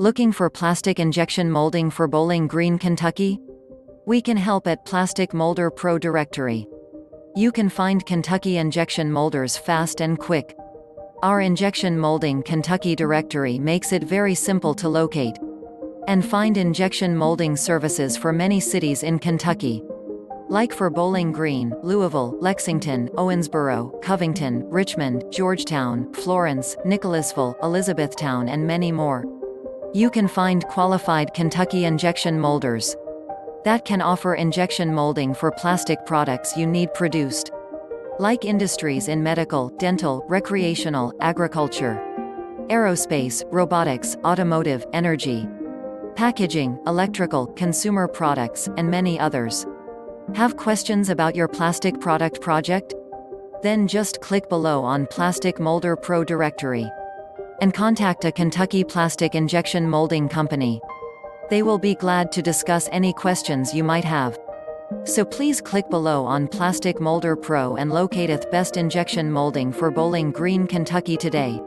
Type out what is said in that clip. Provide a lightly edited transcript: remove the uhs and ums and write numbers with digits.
Looking for plastic injection molding for Bowling Green, Kentucky? We can help at Plastic Molder Pro Directory. You can find Kentucky injection molders fast and quick. Our Injection Molding Kentucky directory makes it very simple to locate and find injection molding services for many cities in Kentucky, like for Bowling Green, Louisville, Lexington, Owensboro, Covington, Richmond, Georgetown, Florence, Nicholasville, Elizabethtown, and many more. You can find qualified Kentucky injection molders that can offer injection molding for plastic products you need produced, like industries in medical, dental, recreational, agriculture, aerospace, robotics, automotive, energy, packaging, electrical, consumer products, and many others. Have questions about your plastic product project? Then just click below on Plastic Molder Pro Directory and contact a Kentucky plastic injection molding company. They will be glad to discuss any questions you might have. So please click below on Plastic Molder Pro and locateth best injection molding for Bowling Green, Kentucky today.